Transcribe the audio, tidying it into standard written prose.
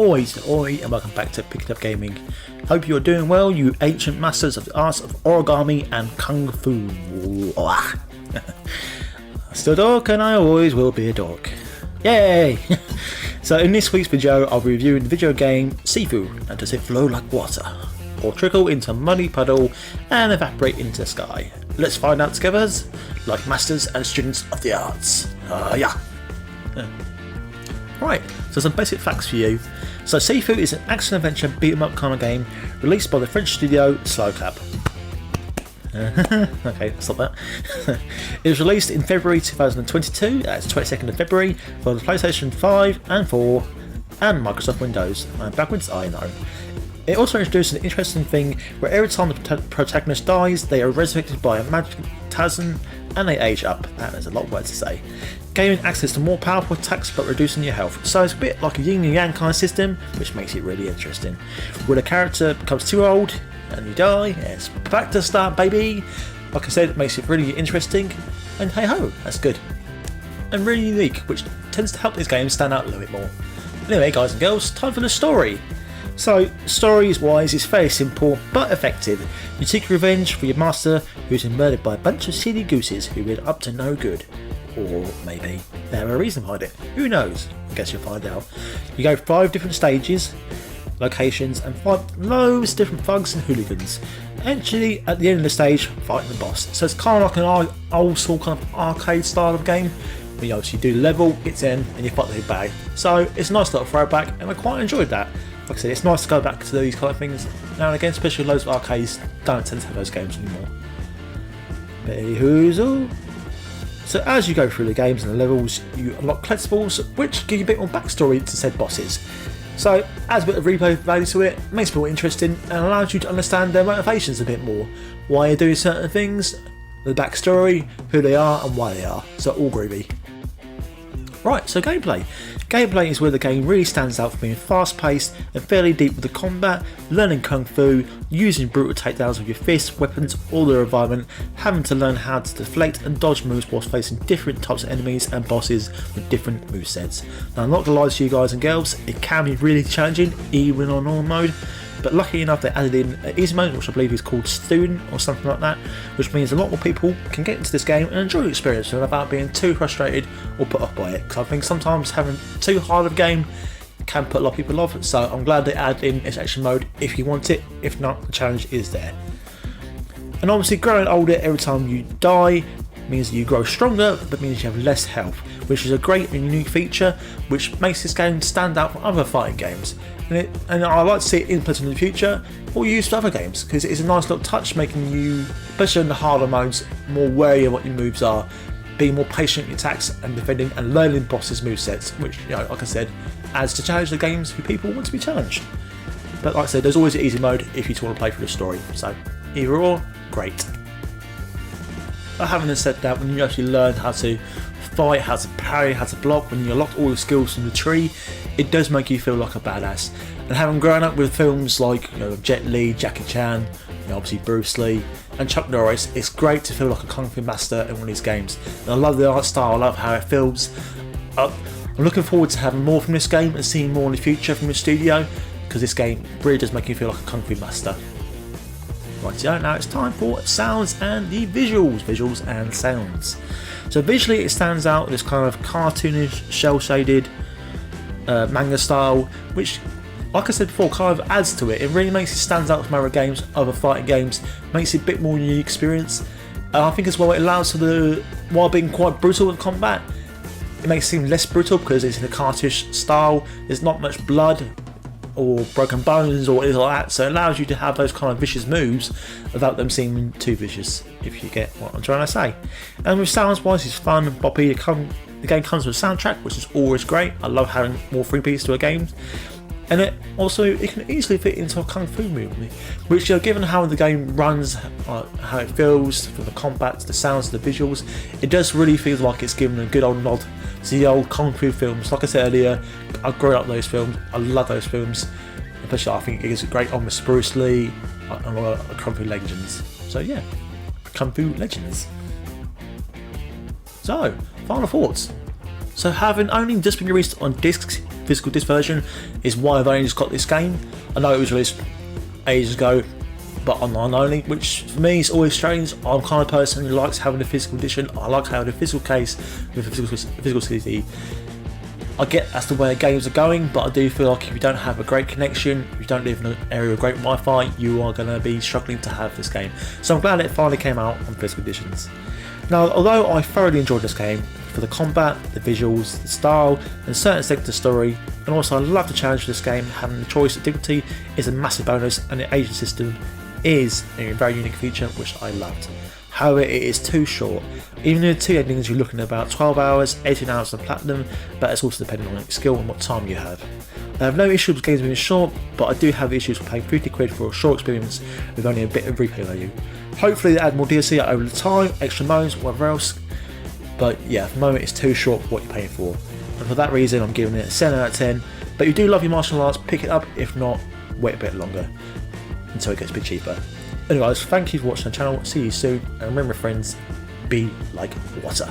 Oi, and welcome back to Picking Up Gaming. Hope you're doing well, you ancient masters of the arts of origami and kung fu. Still dork, and I always will be a dork. Yay! So in this week's video, I'll be reviewing the video game Sifu, and does it flow like water, or trickle into a muddy puddle and evaporate into the sky? Let's find out together, like masters and students of the arts. Right, so some basic facts for you. So Sifu is an action-adventure beat-em-up kind of game released by the French studio Slowclap. Okay, stop that. It was released in February 2022, that's 22nd of February, for the PlayStation 5 and 4 and Microsoft Windows. Backwards, I know. It also introduced an interesting thing where every time the protagonist dies, they are resurrected by a magic talisman and they age up. That is a lot of words to say. Gaining access to more powerful attacks but reducing your health. So it's a bit like a yin and yang kind of system, which makes it really interesting. When a character becomes too old and you die, it's back to start, baby. Like I said, it makes it really interesting, and hey ho, that's good. And really unique, which tends to help these games stand out a little bit more. Anyway, guys and girls, time for the story. So, stories-wise, it's very simple but effective. You seek revenge for your master who's been murdered by a bunch of silly gooses who were up to no good. Or maybe they have a reason behind it. Who knows? I guess you'll find out. You go 5 different stages, locations, and fight loads of different thugs and hooligans. Eventually, at the end of the stage, fighting the boss. So it's kind of like an old school kind of arcade style of game. Where you obviously do the level, it's in, and you fight the big bag. So it's a nice little throwback, and I quite enjoyed that. Like I said, it's nice to go back to these kind of things now and again, especially loads of arcades don't tend to have those games anymore. But who's so as you go through the games and the levels, you unlock collectibles which give you a bit more backstory to said bosses. So adds a bit of replay value to it, makes it more interesting and allows you to understand their motivations a bit more. Why they're doing certain things, the backstory, who they are and why they are. So all groovy. Right, so gameplay. Gameplay is where the game really stands out for being fast paced and fairly deep with the combat, learning kung fu, using brutal takedowns with your fists, weapons, or the environment, having to learn how to deflect and dodge moves whilst facing different types of enemies and bosses with different movesets. Now I'm not going to lie to you guys and girls, it can be really challenging even on normal mode, but lucky enough they added in an easy mode which I believe is called Student or something like that, which means a lot more people can get into this game and enjoy the experience without being too frustrated or put off by it, because I think sometimes having too hard of a game can put a lot of people off, so I'm glad they added in this action mode if you want it. If not, the challenge is there. And obviously growing older every time you die means you grow stronger, but means you have less health, which is a great and unique feature which makes this game stand out from other fighting games. And I like to see it implemented in the future or used for other games, because it is a nice little touch, making you, especially in the harder modes, more wary of what your moves are, being more patient in attacks and defending and learning bosses' movesets, which, you know, like I said, adds to challenge the games who people want to be challenged. But like I said, there's always an easy mode if you want to play through the story, so either or, great. But having said that, when you actually learn how to fight, how to parry, how to block, when you unlock all the skills from the tree, it does make you feel like a badass. And having grown up with films like, you know, Jet Li, Jackie Chan, you know, obviously Bruce Lee and Chuck Norris, it's great to feel like a kung fu master in one of these games. And I love the art style, I love how it feels. I'm looking forward to having more from this game and seeing more in the future from the studio, because this game really does make you feel like a kung fu master. Right, now it's time for sounds and the visuals and sounds. So visually it stands out this kind of cartoonish, shell-shaded manga style, which, like I said before, kind of adds to it. It really makes it stand out from other games, other fighting games, makes it a bit more unique experience. And I think as well it allows for the, while being quite brutal with combat, it makes it seem less brutal because it's in a cartoonish style, there's not much blood or broken bones or anything like that, so it allows you to have those kind of vicious moves without them seeming too vicious, if you get what I'm trying to say. And with sounds wise, it's fun and boppy. The game comes with a soundtrack, which is always great. I love having more freebies to a game. And it can easily fit into a kung fu movie, which, you know, given how the game runs, how it feels, from the combat to the sounds to the visuals, it does really feel like it's given a good old nod to the old kung fu films. Like I said earlier, I grew up with those films, I love those films, especially I think it is a great on with Bruce Lee and all the kung fu legends. So yeah, kung fu legends. So, final thoughts. So having only just been released on discs, physical disc version is why I've only just got this game. I know it was released ages ago, but online only, which for me is always strange. I'm the kind of person who likes having a physical edition. I like having a physical case with a physical CD. I get that's the way games are going, but I do feel like if you don't have a great connection, if you don't live in an area with great Wi-Fi, you are going to be struggling to have this game. So I'm glad it finally came out on physical editions. Now, although I thoroughly enjoyed this game for the combat, the visuals, the style, and certain segments of the story, and also I love the challenge of this game. Having the choice of difficulty is a massive bonus, and the agent system is a very unique feature which I loved. However, it is too short. Even in the 2 endings, you're looking at about 12 hours, 18 hours on platinum, but it's also depending on your skill and what time you have. I have no issue with games being short, but I do have issues with paying 50 quid for a short experience with only a bit of replay value. Hopefully they add more DLC over the time, extra modes, whatever else, but yeah, at the moment it's too short for what you're paying for. And for that reason I'm giving it a 7 out of 10, but if you do love your martial arts, pick it up. If not, wait a bit longer until it gets a bit cheaper. Anyways, thank you for watching the channel, see you soon, and remember friends, be like water.